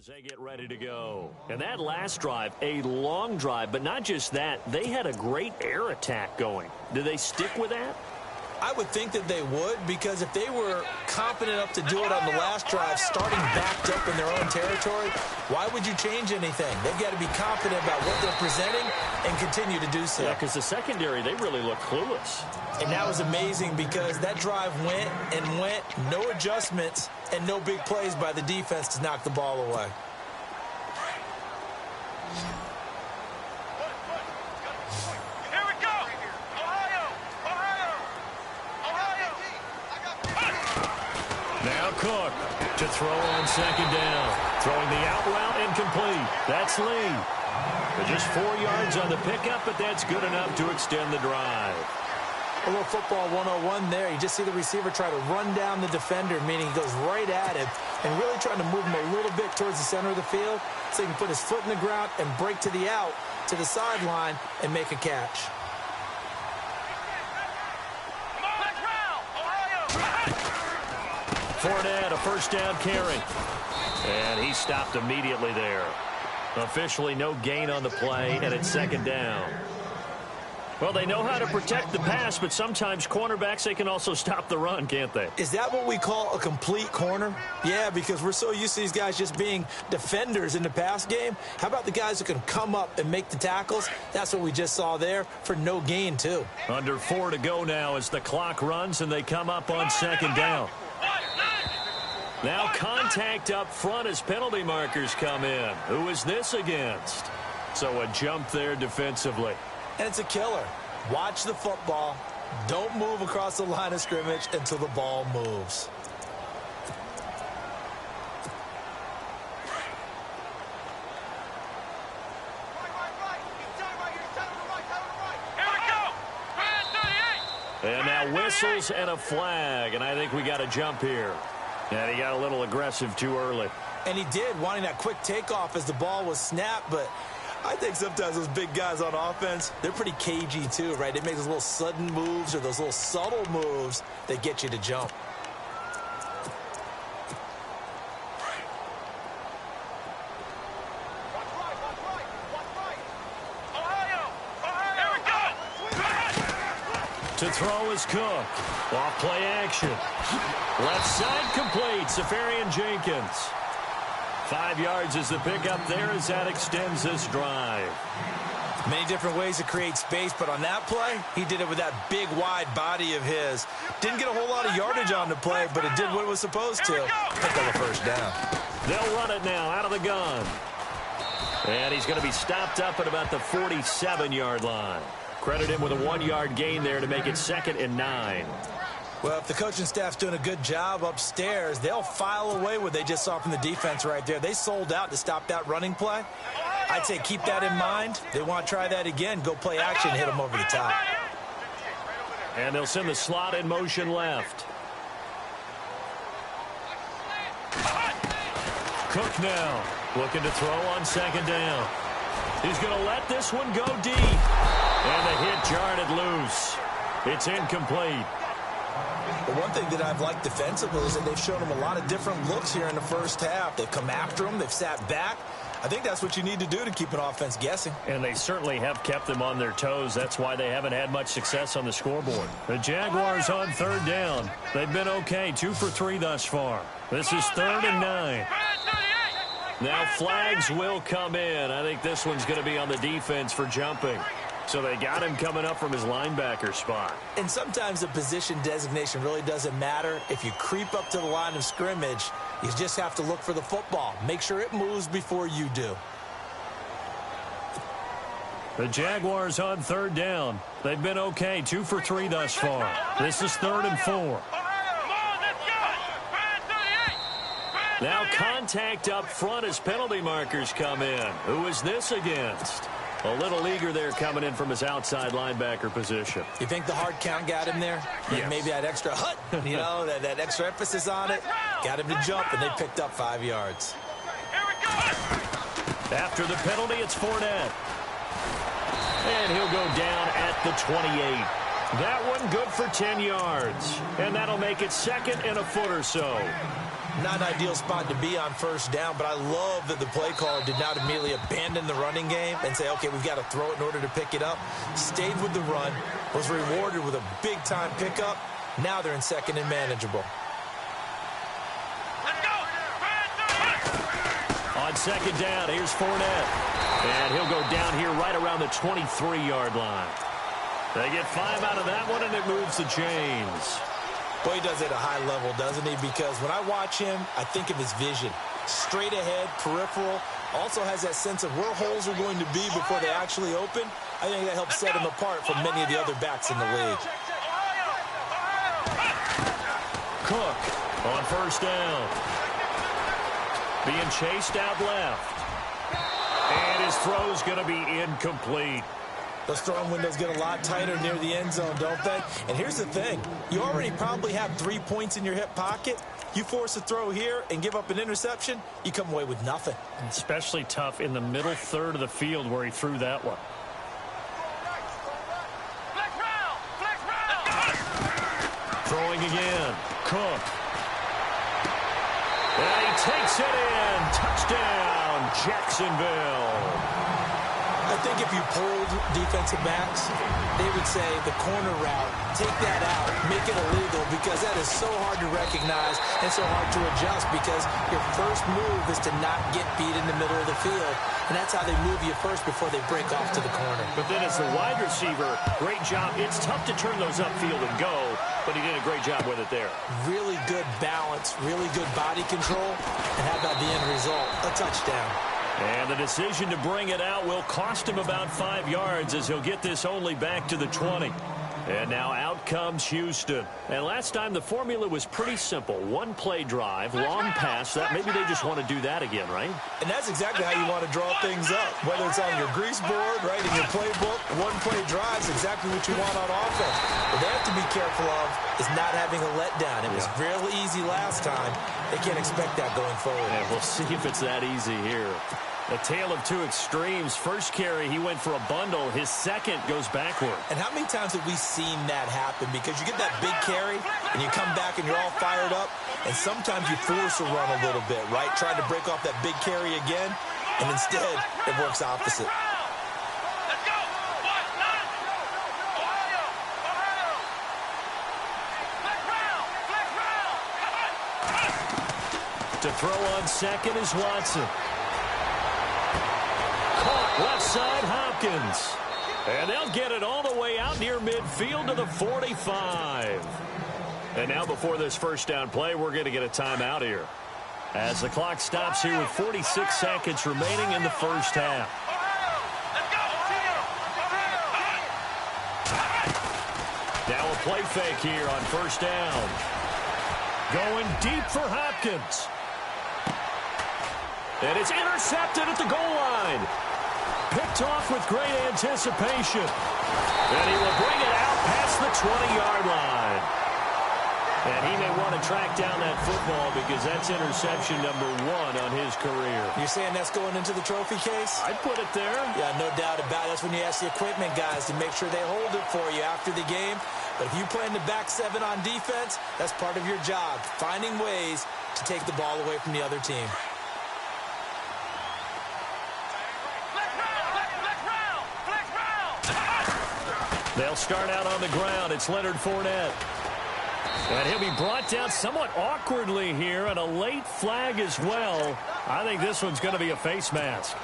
They get ready to go. And that last drive, a long drive, but not just that. They had a great air attack going. Do they stick with that? I would think that they would, because if they were confident enough to do it on the last drive, starting backed up in their own territory, why would you change anything? They've got to be confident about what they're presenting and continue to do so. Yeah, because the secondary, they really look clueless. And that was amazing because that drive went and went, no adjustments, and no big plays by the defense to knock the ball away. Now Cook to throw on second down. Throwing the out route incomplete. That's Lee. Just 4 yards on the pickup, but that's good enough to extend the drive. A little football 101 there. You just see the receiver try to run down the defender, meaning he goes right at him and really trying to move him a little bit towards the center of the field so he can put his foot in the ground and break to the out, to the sideline, and make a catch. Fournette, a first down carry. And he stopped immediately there. Officially no gain on the play, and it's second down. Well, they know how to protect the pass, but sometimes cornerbacks, they can also stop the run, can't they? Is that what we call a complete corner? Yeah, because we're so used to these guys just being defenders in the pass game. How about the guys who can come up and make the tackles? That's what we just saw there for no gain, too. Under 4 to go now as the clock runs and they come up on second down. Now contact up front as penalty markers come in. Who is this against? So a jump there defensively. And it's a killer. Watch the football. Don't move across the line of scrimmage until the ball moves. And now whistles and a flag, and I think we got a jump here. And he got a little aggressive too early. And he did, wanting that quick takeoff as the ball was snapped, but I think sometimes those big guys on offense, they're pretty cagey too, right? They make those little sudden moves or those little subtle moves that get you to jump. To throw is Cook. Off play action. Left side complete. Safarian Jenkins. 5 yards is the pickup there as that extends this drive. Many different ways to create space, but on that play, he did it with that big, wide body of his. Didn't get a whole lot of yardage on the play, but it did what it was supposed to. Pick up a first down. They'll run it now out of the gun. And he's going to be stopped up at about the 47-yard line. Credit him with a 1-yard gain there to make it 2nd and 9. Well, if the coaching staff's doing a good job upstairs, they'll file away what they just saw from the defense right there. They sold out to stop that running play. I'd say keep that in mind. They want to try that again. Go play action, hit them over the top. And they'll send the slot in motion left. Cook now looking to throw on second down. He's going to let this one go deep. And the hit jarred it loose. It's incomplete. But one thing that I've liked defensively is that they've shown them a lot of different looks here in the first half. They've come after them. They've sat back. I think that's what you need to do to keep an offense guessing. And they certainly have kept them on their toes. That's why they haven't had much success on the scoreboard. The Jaguars on third down. They've been okay, 2 for 3 thus far. This is 3rd and 9. Now flags will come in. I think this one's going to be on the defense for jumping. So they got him coming up from his linebacker spot. And sometimes the position designation really doesn't matter. If you creep up to the line of scrimmage, you just have to look for the football. Make sure it moves before you do. The Jaguars on third down. They've been okay, 2 for 3 thus far. This is 3rd and 4. Now contact up front as penalty markers come in. Who is this against? A little eager there coming in from his outside linebacker position. You think the hard count got him there? Yes. Maybe that extra hut, that extra emphasis on it. Got him to jump, and they picked up 5 yards. After the penalty, it's Fournette. And he'll go down at the 28. That one good for 10 yards. And that'll make it 2nd and a foot or so. Not an ideal spot to be on first down, but I love that the play call did not immediately abandon the running game and say, okay, we've got to throw it in order to pick it up. Stayed with the run, was rewarded with a big-time pickup. Now they're in 2nd and manageable. On 2nd down, here's Fournette. And he'll go down here right around the 23-yard line. They get 5 out of that one, and it moves the chains. Boy, he does it at a high level, doesn't he? Because when I watch him, I think of his vision. Straight ahead, peripheral. Also has that sense of where holes are going to be before they actually open. I think that helps set him apart from many of the other backs in the league. Cook on first down. Being chased out left. And his throw's going to be incomplete. Those throwing windows get a lot tighter near the end zone, don't they? And here's the thing. You already probably have 3 points in your hip pocket. You force a throw here and give up an interception, you come away with nothing. Especially tough in the middle third of the field where he threw that one. Throwing again. Cook. And he takes it in. Touchdown, Jacksonville. I think if you pulled defensive backs, they would say the corner route, take that out, make it illegal, because that is so hard to recognize and so hard to adjust, because your first move is to not get beat in the middle of the field. And that's how they move you first before they break off to the corner. But then as the wide receiver, great job. It's tough to turn those upfield and go, but he did a great job with it there. Really good balance, really good body control, and how about the end result? A touchdown. And the decision to bring it out will cost him about 5 yards as he'll get this only back to the 20. And now out comes Houston. And last time the formula was pretty simple. One play drive, long pass. That maybe they just want to do that again, right? And that's exactly how you want to draw things up. Whether it's on your grease board, right, in your playbook, one play drive is exactly what you want on offense. What they have to be careful of is not having a letdown. It was real easy last time. They can't expect that going forward. And we'll see if it's that easy here. A tale of two extremes. First carry, he went for a bundle. His second goes backward. And how many times have we seen that happen? Because you get that big carry, and you come back and you're all fired up, and sometimes you force a run a little bit, right? Trying to break off that big carry again, and instead it works opposite. To throw on second is Watson. Caught left side, Hopkins. And they'll get it all the way out near midfield to the 45. And now before this first down play, we're going to get a timeout here, as the clock stops here with 46 seconds remaining in the first half. Now a play fake here on first down. Going deep for Hopkins. And it's intercepted at the goal line. Picked off with great anticipation. And he will bring it out past the 20-yard line. And he may want to track down that football because that's interception number 1 on his career. You're saying that's going into the trophy case? I'd put it there. Yeah, no doubt about it. That's when you ask the equipment guys to make sure they hold it for you after the game. But if you play in the back 7 on defense, that's part of your job, finding ways to take the ball away from the other team. They'll start out on the ground. It's Leonard Fournette. And he'll be brought down somewhat awkwardly here, and a late flag as well. I think this one's going to be a face mask.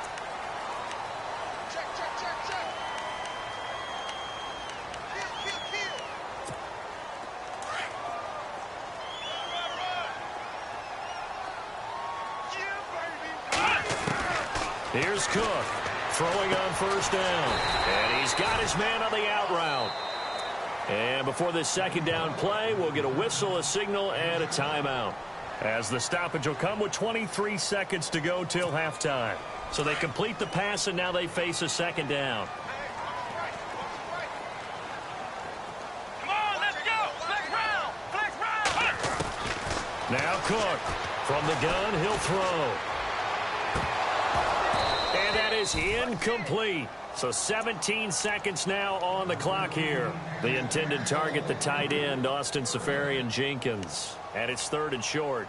Here's Cook, throwing on first down. And he's got his man on the out route. And before this second down play, we'll get a whistle, a signal, and a timeout, as the stoppage will come with 23 seconds to go till halftime. So they complete the pass, and now they face a second down. Come on, let's go. Flex round. Flex round. Now Cook from the gun, he'll throw. And that is incomplete. So 17 seconds now on the clock here. The intended target, the tight end, Austin Seferian-Jenkins. And it's 3rd and short.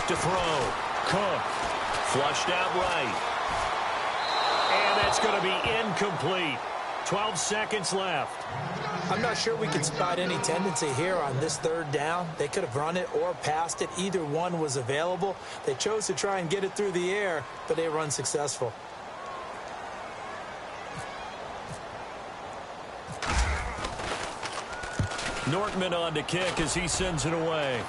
To throw. Cook. Flushed out right. And that's going to be incomplete. 12 seconds left. I'm not sure we can spot any tendency here on this 3rd down. They could have run it or passed it. Either one was available. They chose to try and get it through the air, but they were unsuccessful. Nortman on to kick as he sends it away.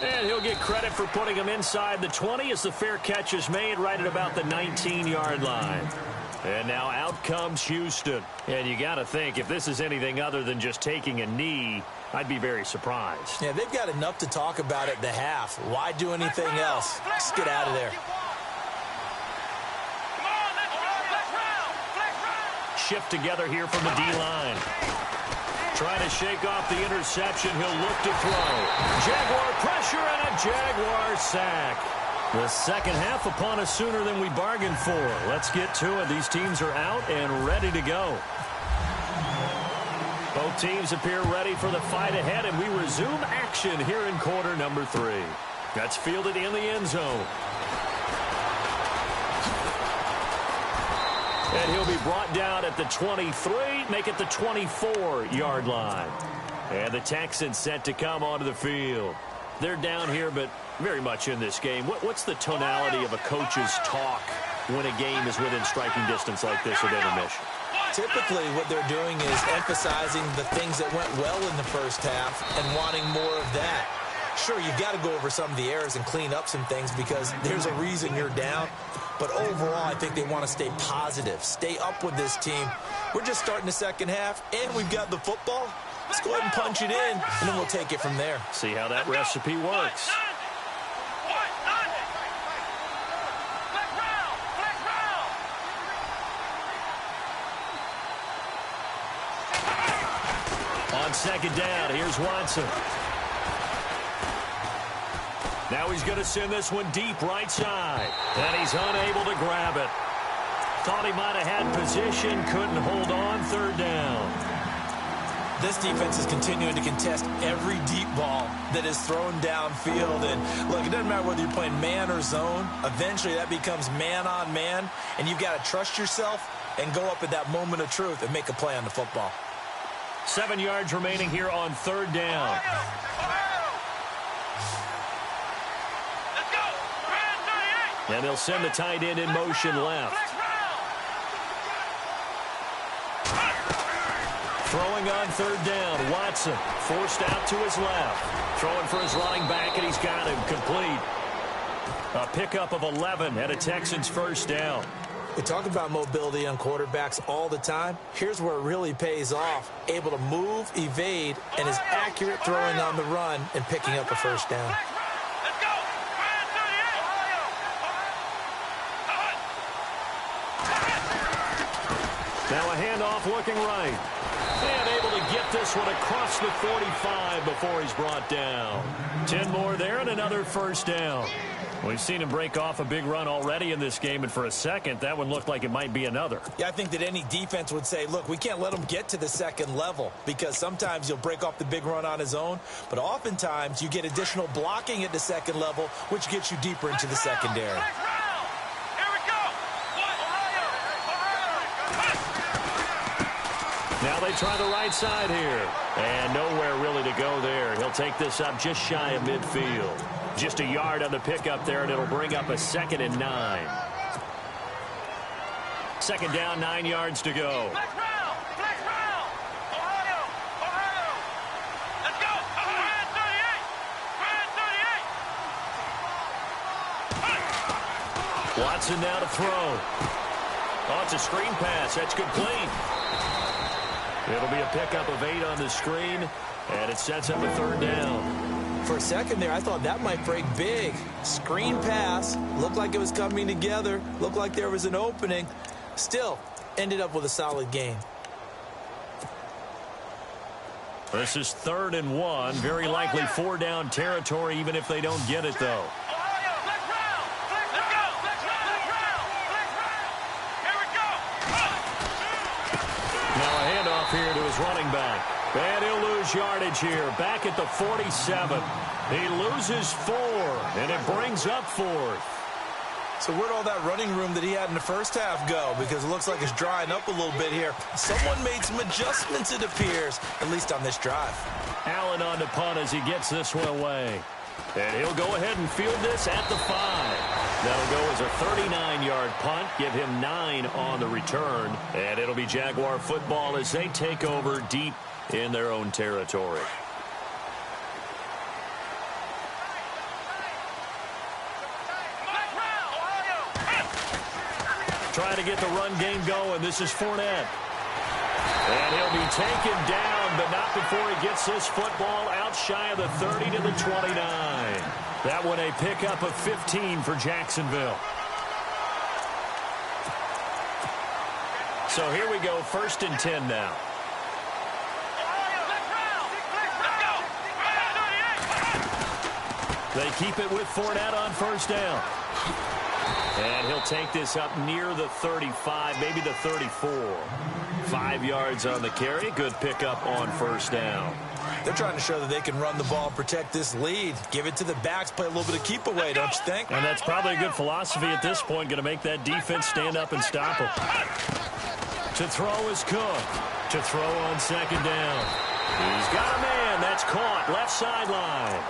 And he'll get credit for putting him inside the 20 as the fair catch is made right at about the 19-yard line. And now out comes Houston. And you got to think, if this is anything other than just taking a knee, I'd be very surprised. Yeah, they've got enough to talk about at the half. Why do anything else? Just get out of there. Shift together here from the D-line. Trying to shake off the interception. He'll look to throw. Jaguar pressure and a Jaguar sack. The second half upon us sooner than we bargained for. Let's get to it. These teams are out and ready to go. Both teams appear ready for the fight ahead, and we resume action here in quarter number 3. That's fielded in the end zone. And he'll be brought down at the 23, make it the 24-yard line. And the Texans set to come onto the field. They're down here, but very much in this game. What's the tonality of a coach's talk when a game is within striking distance like this at intermission? Typically, what they're doing is emphasizing the things that went well in the first half and wanting more of that. Sure, you've got to go over some of the errors and clean up some things because there's a reason you're down. But overall, I think they want to stay positive, stay up with this team. We're just starting the second half, and we've got the football. Let's go ahead and punch it in, and then we'll take it from there. See how that recipe works. On second down, here's Watson. Now he's going to send this one deep right side. And he's unable to grab it. Thought he might have had position, couldn't hold on, 3rd down. This defense is continuing to contest every deep ball that is thrown downfield. And, look, it doesn't matter whether you're playing man or zone. Eventually that becomes man on man. And you've got to trust yourself and go up at that moment of truth and make a play on the football. 7 yards remaining here on 3rd down. And they'll send the tight end in motion left. Throwing on 3rd down, Watson forced out to his left. Throwing for his running back, and he's got him complete. A pickup of 11 and a Texans 1st down. We talk about mobility on quarterbacks all the time. Here's where it really pays off. Able to move, evade, and is accurate throwing on the run and picking up a 1st down. Now a handoff looking right. And able to get this one across the 45 before he's brought down. 10 more there and another 1st down. We've seen him break off a big run already in this game, and for a second, that one looked like it might be another. Yeah, I think that any defense would say, look, we can't let him get to the 2nd level because sometimes he'll break off the big run on his own, but oftentimes you get additional blocking at the 2nd level, which gets you deeper into the secondary. Now they try the right side here. And nowhere really to go there. He'll take this up just shy of midfield. Just a yard on the pickup there, and it'll bring up a 2nd and 9. 2nd down, 9 yards to go. Watson now to throw. Oh, it's a screen pass. That's complete. It'll be a pickup of 8 on the screen, and it sets up a 3rd down. For a second there, I thought that might break big. Screen pass. Looked like it was coming together. Looked like there was an opening. Still, ended up with a solid gain. This is 3rd and 1. Very likely 4-down territory, even if they don't get it, though. Now a handoff here to his running back. And he'll lose yardage here. Back at the 47. He loses 4, and it brings up 4th. So where'd all that running room that he had in the first half go? Because it looks like it's drying up a little bit here. Someone made some adjustments, it appears, at least on this drive. Allen on the punt as he gets this one away. And he'll go ahead and field this at the 5. That'll go as a 39-yard punt, give him 9 on the return. And it'll be Jaguar football as they take over deep in their own territory. Trying to get the run game going. This is Fournette. And he'll be taken down, but not before he gets this football out shy of the 30 to the 29. That one a pickup of 15 for Jacksonville. So here we go, 1st and 10 now. They keep it with Fournette on 1st down. And he'll take this up near the 35, maybe the 34. 5 yards on the carry. Good pickup on 1st down. They're trying to show that they can run the ball and protect this lead. Give it to the backs, play a little bit of keep away, don't you think? And that's probably a good philosophy at this point, going to make that defense stand up and stop them. To throw is Cook. To throw on 2nd down. He's got a man. That's caught. Left sideline.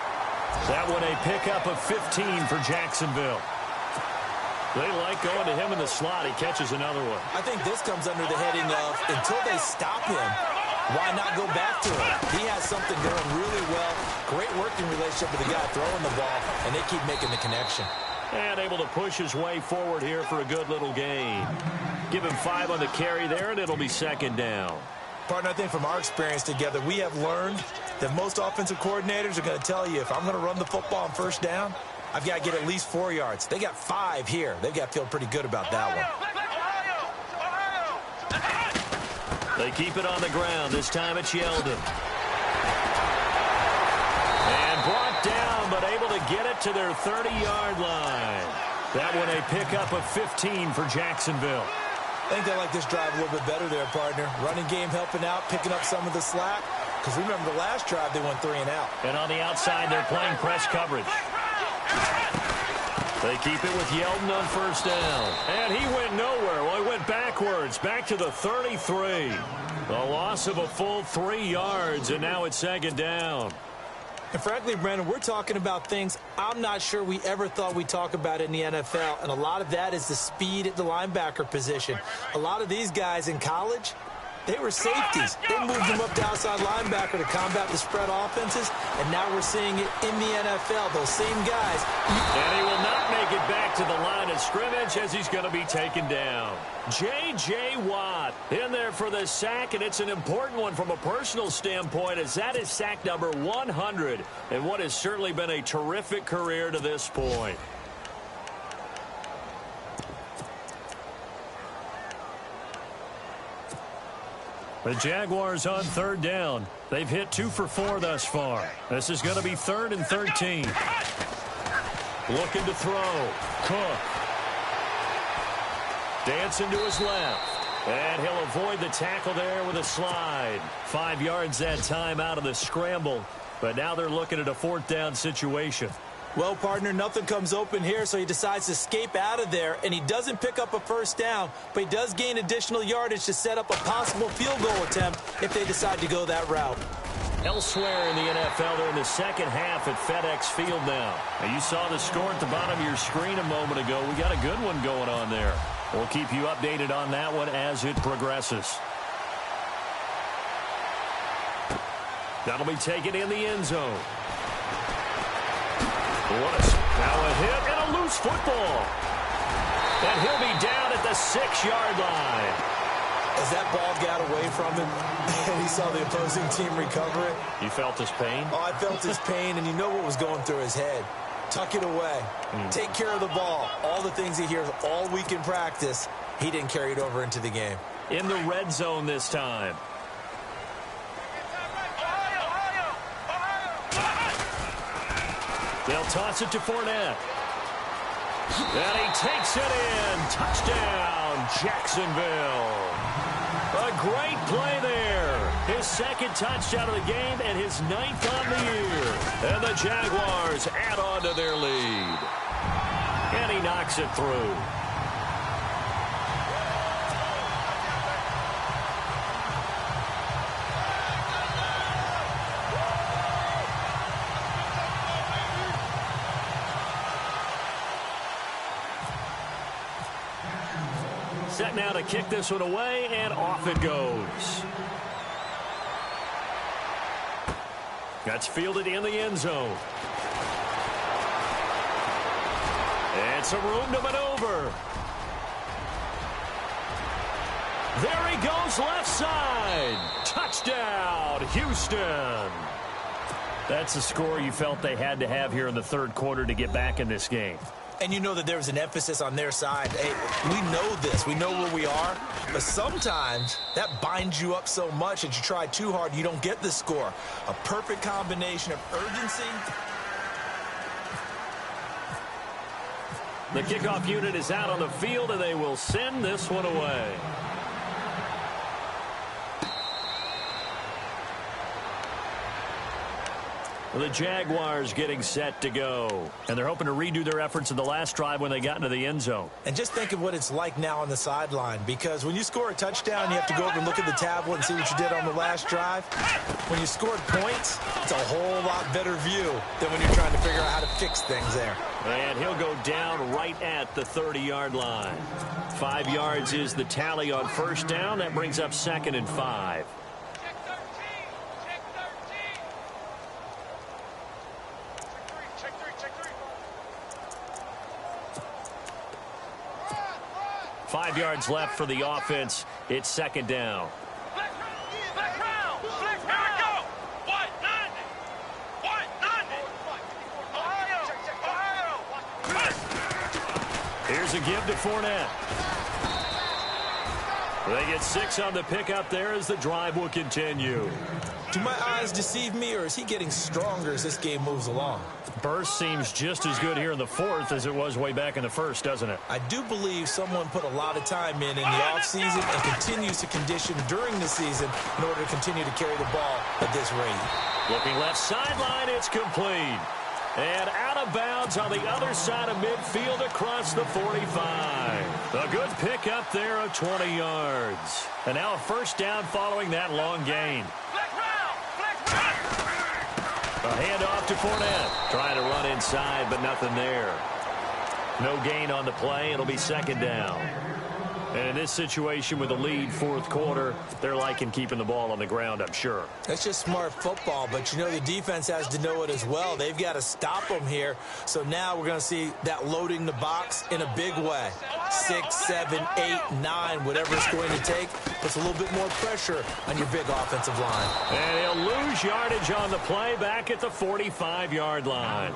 That one a pickup of 15 for Jacksonville. They like going to him in the slot. He catches another one. I think this comes under the heading of until they stop him, why not go back to him? He has something going really well. Great working relationship with the guy throwing the ball, and they keep making the connection. And able to push his way forward here for a good little gain. Give him 5 on the carry there, and it'll be 2nd down. Partner, I think from our experience together, we have learned that most offensive coordinators are going to tell you, if I'm going to run the football on 1st down, I've got to get at least 4 yards. They got 5 here. They've got to feel pretty good about that one. They keep it on the ground. This time it's Yeldon. And brought down, but able to get it to their 30-yard line. That one a pickup of 15 for Jacksonville. I think they like this drive a little bit better there, partner. Running game helping out, picking up some of the slack. Because remember the last drive, they went 3 and out. And on the outside, they're playing press coverage. They keep it with Yeldon on 1st down. And he went nowhere. Well, he went backwards, back to the 33. A loss of a full 3 yards, and now it's 2nd down. And frankly, Brandon, we're talking about things I'm not sure we ever thought we'd talk about in the NFL. And a lot of that is the speed at the linebacker position. A lot of these guys in college, they were safeties. They moved them up to outside linebacker to combat the spread offenses, and now we're seeing it in the NFL. Those same guys. And he will not make it back to the line of scrimmage as he's going to be taken down. J.J. Watt in there for the sack, and it's an important one from a personal standpoint, as that is sack number 100, and what has certainly been a terrific career to this point. The Jaguars on 3rd down. They've hit 2 for 4 thus far. This is going to be 3rd and 13. Looking to throw. Cook. Dancing to his left. And he'll avoid the tackle there with a slide. 5 yards that time out of the scramble. But now they're looking at a 4th down situation. Well, partner, nothing comes open here, so he decides to escape out of there, and he doesn't pick up a 1st down, but he does gain additional yardage to set up a possible field goal attempt if they decide to go that route. Elsewhere in the NFL, they're in the second half at FedEx Field now. You saw the score at the bottom of your screen a moment ago. We got a good one going on there. We'll keep you updated on that one as it progresses. That'll be taken in the end zone. Now a hit and a loose football. And he'll be down at the 6-yard line. As that ball got away from him and he saw the opposing team recover it. You felt his pain? Oh, I felt his pain, and you know what was going through his head. Tuck it away. Take care of the ball. All the things he hears all week in practice, he didn't carry it over into the game. In the red zone this time. They'll toss it to Fournette. And he takes it in. Touchdown, Jacksonville. A great play there. His second touchdown of the game and his 9th on the year. And the Jaguars add on to their lead. And he knocks it through. Set now to kick this one away, and off it goes. That's fielded in the end zone. And some room to maneuver. There he goes, left side. Touchdown, Houston. That's the score you felt they had to have here in the third quarter to get back in this game. And you know that there was an emphasis on their side. Hey, we know this. We know where we are. But sometimes that binds you up so much that you try too hard, you don't get the score. A perfect combination of urgency. The kickoff unit is out on the field, and they will send this one away. The Jaguars getting set to go. And they're hoping to redo their efforts in the last drive when they got into the end zone. And just think of what it's like now on the sideline. Because when you score a touchdown, you have to go over and look at the tablet and see what you did on the last drive. When you scored points, it's a whole lot better view than when you're trying to figure out how to fix things there. And he'll go down right at the 30-yard line. 5 yards is the tally on first down. That brings up 2nd and 5. 5 yards left for the offense. It's 2nd down. Here's a give to Fournette. They get 6 on the pickup there as the drive will continue. Do my eyes deceive me, or is he getting stronger as this game moves along? Burst seems just as good here in the fourth as it was way back in the first, doesn't it? I do believe someone put a lot of time in the offseason and continues to condition during the season in order to continue to carry the ball at this rate. Looking left sideline, it's complete. And out of bounds on the other side of midfield across the 45. A good pickup there of 20 yards. And now a first down following that long gain. A handoff to Fournette. Trying to run inside, but nothing there. No gain on the play. It'll be 2nd down. And in this situation with the lead, fourth quarter, they're liking keeping the ball on the ground, I'm sure. That's just smart football, but you know the defense has to know it as well. They've got to stop them here. So now we're going to see that loading the box in a big way. 6, 7, 8, 9, whatever it's going to take, puts a little bit more pressure on your big offensive line. And he'll lose yardage on the play back at the 45-yard line.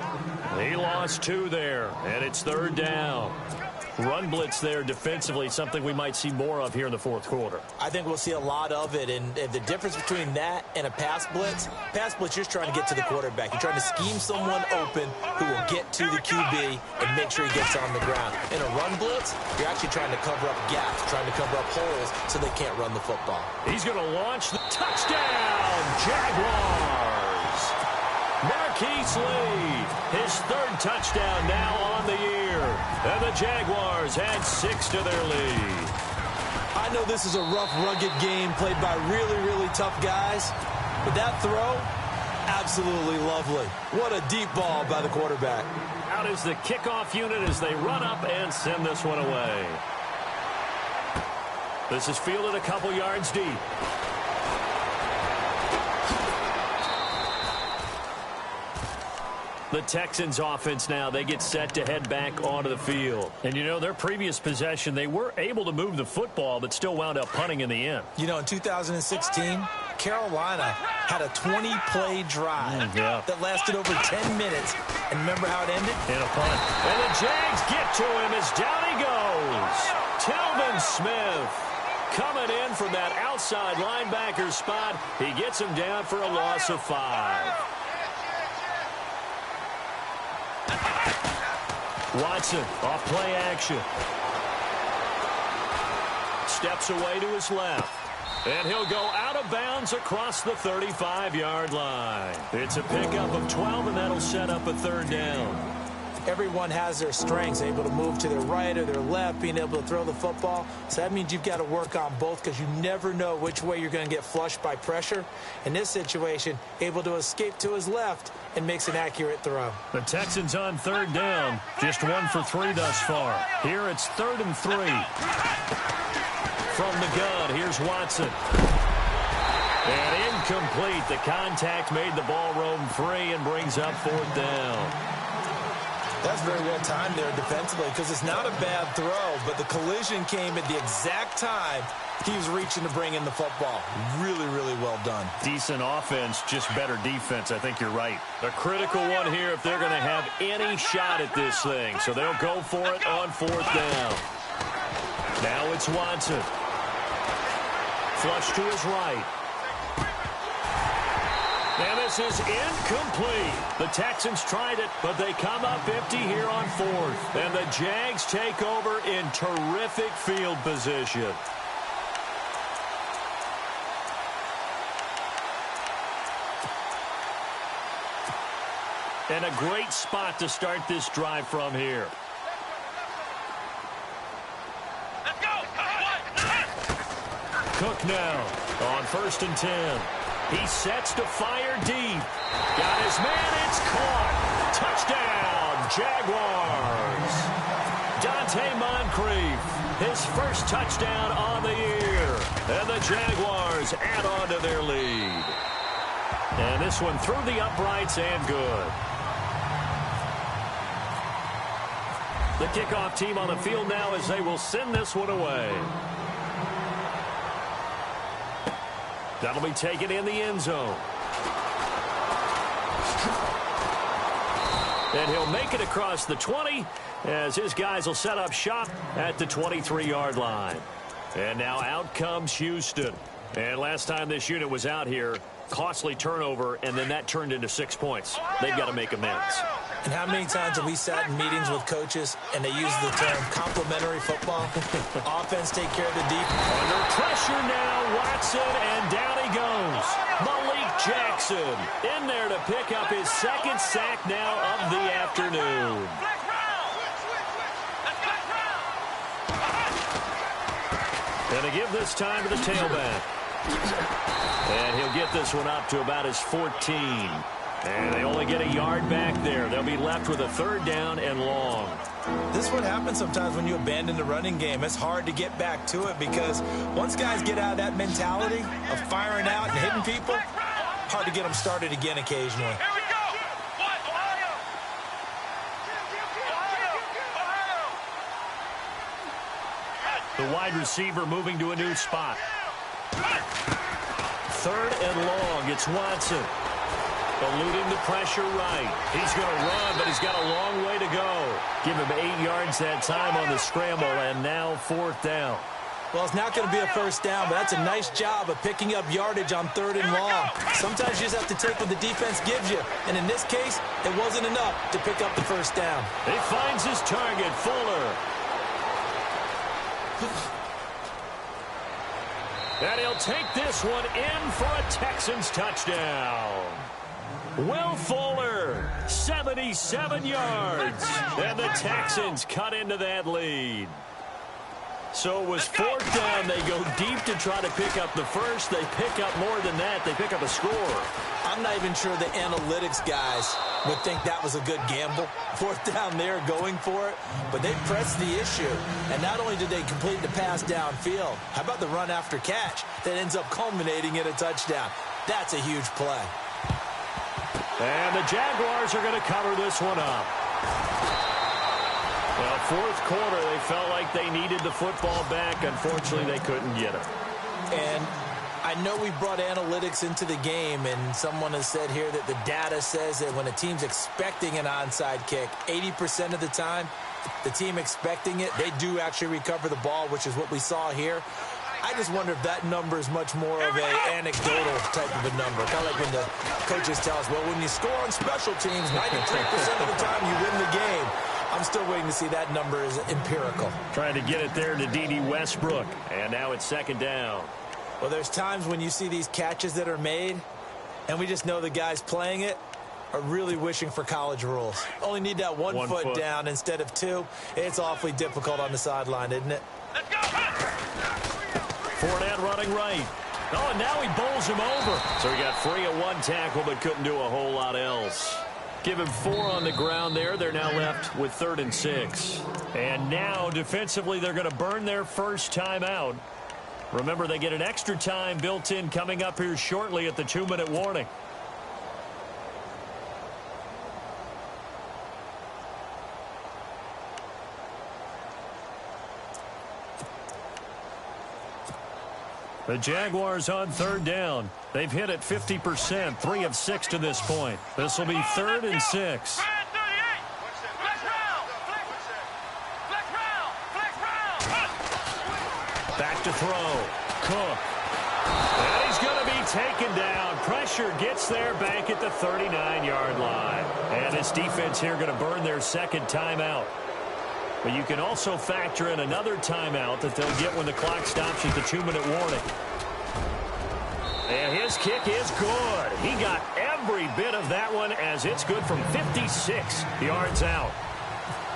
He lost 2 there, and it's 3rd down. Run blitz there defensively, something we might see more of here in the fourth quarter. I think we'll see a lot of it, and the difference between that and a pass blitz, you're just trying to get to the quarterback. You're trying to scheme someone open who will get to the QB and make sure he gets on the ground. In a run blitz, you're actually trying to cover up gaps, trying to cover up holes so they can't run the football. He's going to launch the touchdown, Jaguars. Marquise Lee, his 3rd touchdown now on the year. And the Jaguars add 6 to their lead. I know this is a rough, rugged game played by really, really tough guys. But that throw, absolutely lovely. What a deep ball by the quarterback. Out is the kickoff unit as they run up and send this one away. This is fielded a couple yards deep. The Texans offense now, they get set to head back onto the field. And, you know, their previous possession, they were able to move the football, but still wound up punting in the end. You know, in 2016, Carolina had a 20-play drive that lasted over 10 minutes. And remember how it ended? In a punt. And the Jags get to him as down he goes. Tillman Smith coming in from that outside linebacker spot. He gets him down for a loss of 5. Watson off play action. Steps away to his left. And he'll go out of bounds across the 35-yard line. It's a pickup of 12, and that'll set up a third down. Everyone has their strengths, able to move to their right or their left, being able to throw the football. So that means you've got to work on both because you never know which way you're going to get flushed by pressure. In this situation, able to escape to his left and makes an accurate throw. The Texans on third down, just 1 for 3 thus far. Here it's 3rd and 3. From the gun, here's Watson. And incomplete. The contact made the ball roam free and brings up 4th down. That's very well timed there defensively because it's not a bad throw, but the collision came at the exact time he was reaching to bring in the football. Really, really well done. Decent offense, just better defense. I think you're right. A critical one here if they're going to have any shot at this thing. So they'll go for it on 4th down. Now it's Watson. Flush to his right. And this is incomplete. The Texans tried it, but they come up empty here on 4th. And the Jags take over in terrific field position. And a great spot to start this drive from here. Let's go. Cook now on 1st and 10. He sets to fire deep. Got his man. It's caught. Touchdown, Jaguars. Dante Moncrief, his first touchdown on the year. And the Jaguars add on to their lead. And this one through the uprights and good. The kickoff team on the field now as they will send this one away. That'll be taken in the end zone. And he'll make it across the 20 as his guys will set up shop at the 23-yard line. And now out comes Houston. And last time this unit was out here, costly turnover, and then that turned into 6 points. They've got to make amends. And how many times have we sat in meetings with coaches and they use the term complementary football? Offense take care of the defense. Under pressure now, Watson, and down he goes. Malik Jackson in there to pick up his 2nd sack now of the afternoon. And to give this time to the tailback. And he'll get this one up to about his 14. And they only get a yard back there. They'll be left with a 3rd down and long. This is what happens sometimes when you abandon the running game. It's hard to get back to it because once guys get out of that mentality of firing out and hitting people, hard to get them started again occasionally. Here we go. The wide receiver moving to a new spot. 3rd and long. It's Watson. Eluding the pressure right. He's going to run, but he's got a long way to go. Give him 8 yards that time on the scramble, and now 4th down. Well, it's not going to be a 1st down, but that's a nice job of picking up yardage on 3rd and long. Sometimes you just have to take what the defense gives you, and in this case, it wasn't enough to pick up the 1st down. He finds his target, Fuller. And he'll take this one in for a Texans touchdown. Will Fuller, 77 yards. And the Texans cut into that lead. So it was 4th down. They go deep to try to pick up the first. They pick up more than that. They pick up a score. I'm not even sure the analytics guys would think that was a good gamble. 4th down there going for it. But they pressed the issue. And not only did they complete the pass downfield, how about the run after catch that ends up culminating in a touchdown? That's a huge play. And the Jaguars are going to cover this one up. Well, fourth quarter, they felt like they needed the football back. Unfortunately, they couldn't get it. And I know we brought analytics into the game, and someone has said here that the data says that when a team's expecting an onside kick, 80% of the time, the team expecting it, they do actually recover the ball, which is what we saw here. I just wonder if that number is much more of an anecdotal type of a number. Kind of like when the coaches tell us, well, when you score on special teams, 93% of the time you win the game. I'm still waiting to see that number is empirical. Trying to get it there to D.D. Westbrook. And now it's second down. Well, there's times when you see these catches that are made, and we just know the guys playing it are really wishing for college rules. Only need that one foot down instead of two. It's awfully difficult on the sideline, isn't it? Let's go. Fournette running right. Oh, and now he bowls him over. So he got free of one tackle but couldn't do a whole lot else. Give him 4 on the ground there. They're now left with 3rd and 6. And now defensively they're going to burn their first timeout. Remember, they get an extra time built in coming up here shortly at the 2-minute warning. The Jaguars on 3rd down. They've hit it 50%, 3 of 6 to this point. This will be 3rd and 6. Back to throw. Cook. And he's going to be taken down. Pressure gets there back at the 39-yard line. And this defense here going to burn their second timeout. But you can also factor in another timeout that they'll get when the clock stops at the 2-minute warning. And his kick is good. He got every bit of that one as it's good from 56 yards out.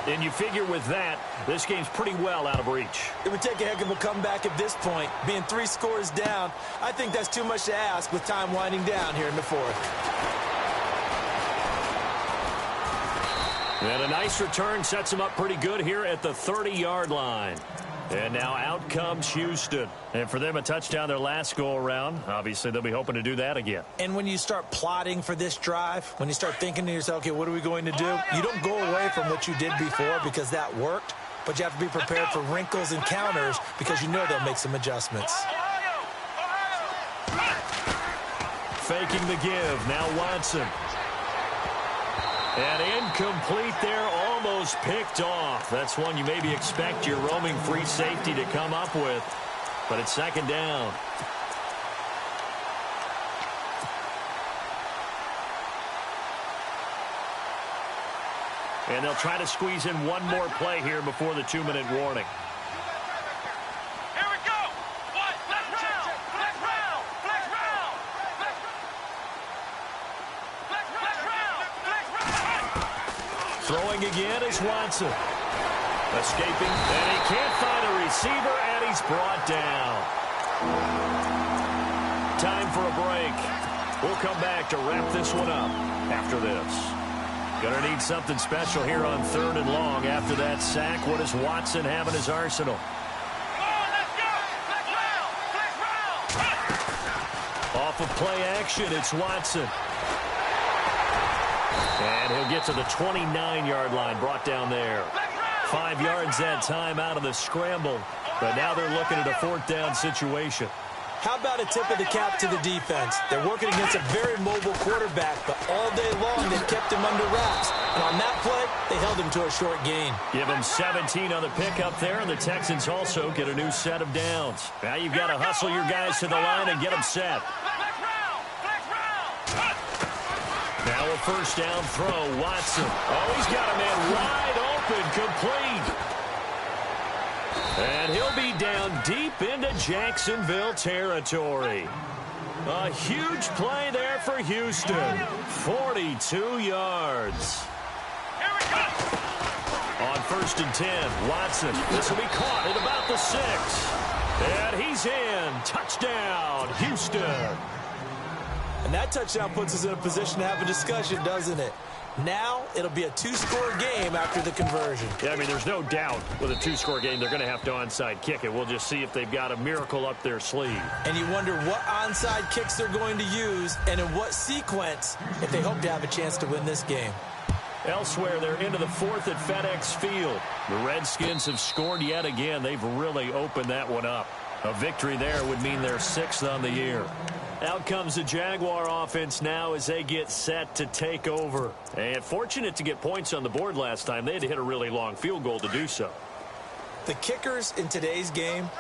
And you figure with that, this game's pretty well out of reach. It would take a heck of a comeback at this point. Being 3 scores down, I think that's too much to ask with time winding down here in the 4th. And a nice return sets him up pretty good here at the 30-yard line. And now out comes Houston. And for them, a touchdown their last go-around. Obviously, they'll be hoping to do that again. And when you start plotting for this drive, when you start thinking to yourself, okay, what are we going to do? You don't go away from what you did before because that worked, but you have to be prepared for wrinkles and counters because you know they'll make some adjustments. Faking the give. Now Watson. And incomplete there, almost picked off. That's one you maybe expect your roaming free safety to come up with. But it's second down. And they'll try to squeeze in one more play here before the 2-minute warning. Here we go. What? Flex round. Flex round. Flex round. Flex round. Flex round. Throwing again is Watson. Escaping, and he can't find a receiver, and he's brought down. Time for a break. We'll come back to wrap this one up after this. Gonna need something special here on 3rd and long. After that sack, what does Watson have in his arsenal? Come on, let's go. Flex round. Flex round. Off of play action, it's Watson. And he'll get to the 29-yard line, brought down there. 5 yards that time out of the scramble. But now they're looking at a 4th down situation. How about a tip of the cap to the defense? They're working against a very mobile quarterback, but all day long they kept him under wraps. And on that play, they held him to a short gain. Give him 17 on the pickup there, and the Texans also get a new set of downs. Now you've got to hustle your guys to the line and get them set. Now a first down throw, Watson. Oh, he's got a man wide open, complete. And he'll be down deep into Jacksonville territory. A huge play there for Houston. 42 yards. Here we go. On 1st and 10, Watson. This will be caught at about the 6. And he's in. Touchdown, Houston. And that touchdown puts us in a position to have a discussion, doesn't it? Now it'll be a two-score game after the conversion. Yeah, I mean, there's no doubt with a two-score game they're going to have to onside kick it. We'll just see if they've got a miracle up their sleeve. And you wonder what onside kicks they're going to use and in what sequence if they hope to have a chance to win this game. Elsewhere, they're into the fourth at FedEx Field. The Redskins have scored yet again. They've really opened that one up. A victory there would mean they're 6th on the year. Out comes the Jaguar offense now as they get set to take over. And fortunate to get points on the board last time. They had to hit a really long field goal to do so. The kickers in today's game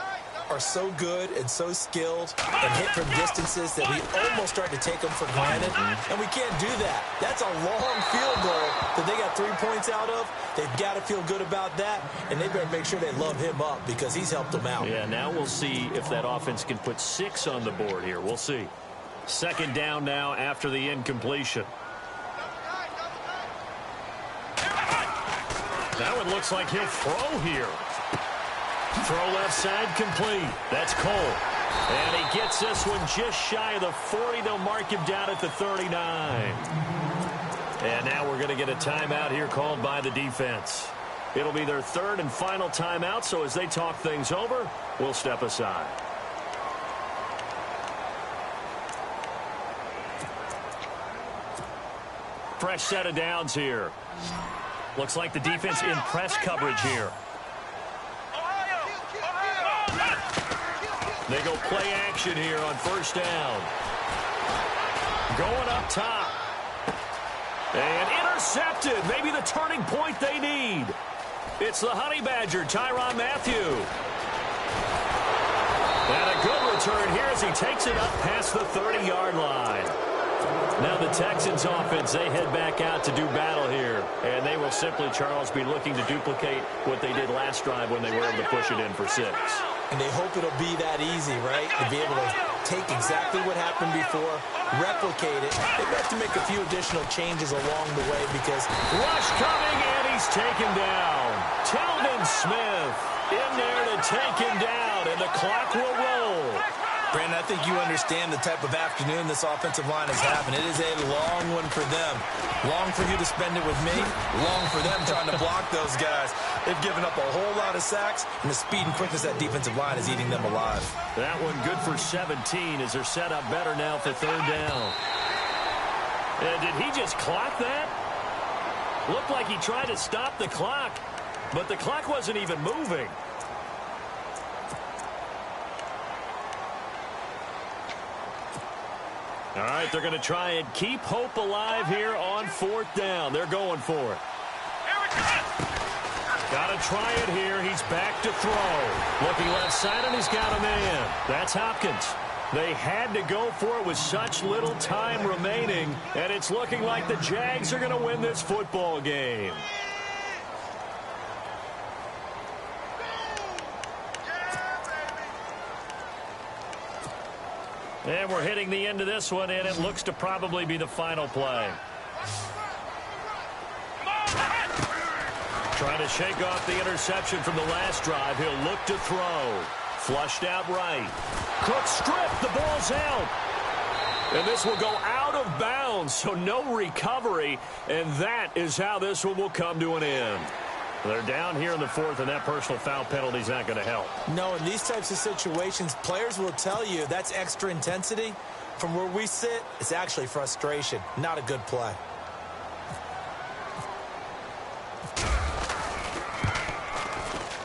are so good and so skilled and hit from distances that we almost start to take them for granted, and we can't do that. That's a long field goal that they got 3 points out of. They've got to feel good about that, and they better make sure they love him up because he's helped them out. Yeah, now we'll see if that offense can put 6 on the board here. We'll see. 2nd down now after the incompletion. That one looks like he'll throw here. Throw left side complete. That's Cole. And he gets this one just shy of the 40. They'll mark him down at the 39. And now we're going to get a timeout here called by the defense. It'll be their 3rd and final timeout, so as they talk things over, we'll step aside. Fresh set of downs here. Looks like the defense in press coverage here. They go play action here on 1st down. Going up top. And intercepted. Maybe the turning point they need. It's the Honey Badger, Tyrann Mathieu. And a good return here as he takes it up past the 30-yard line. Now the Texans offense, they head back out to do battle here. And they will simply, Charles, be looking to duplicate what they did last drive when they were able to push it in for 6. And they hope it'll be that easy, right? To be able to take exactly what happened before, replicate it. They have to make a few additional changes along the way because... Rush coming, and he's taken down. Telvin Smith in there to take him down, and the clock will roll. Brandon, I think you understand the type of afternoon this offensive line is having. It is a long one for them. Long for you to spend it with me. Long for them trying to block those guys. They've given up a whole lot of sacks, and the speed and quickness of that defensive line is eating them alive. That one good for 17 as they're set up better now for 3rd down. And did he just clock that? Looked like he tried to stop the clock, but the clock wasn't even moving. All right, they're going to try and keep hope alive here on 4th down. They're going for it. Got to try it here. He's back to throw. Looking left side, and he's got a man. That's Hopkins. They had to go for it with such little time remaining, and it's looking like the Jags are going to win this football game. And we're hitting the end of this one, and it looks to probably be the final play. Trying to shake off the interception from the last drive. He'll look to throw. Flushed out right. Cook stripped. The ball's out. And this will go out of bounds, so no recovery. And that is how this one will come to an end. They're down here in the 4th, and that personal foul penalty is not going to help. No, in these types of situations, players will tell you that's extra intensity. From where we sit, it's actually frustration. Not a good play.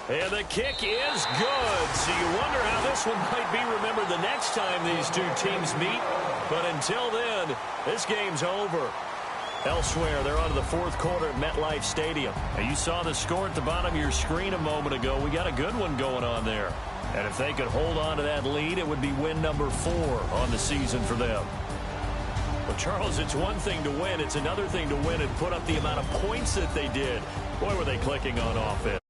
And the kick is good. So you wonder how this one might be remembered the next time these two teams meet. But until then, this game's over. Elsewhere, they're on to the 4th quarter at MetLife Stadium. Now, you saw the score at the bottom of your screen a moment ago. We got a good one going on there. And if they could hold on to that lead, it would be win number 4 on the season for them. Well, Charles, it's one thing to win. It's another thing to win and put up the amount of points that they did. Boy, were they clicking on offense.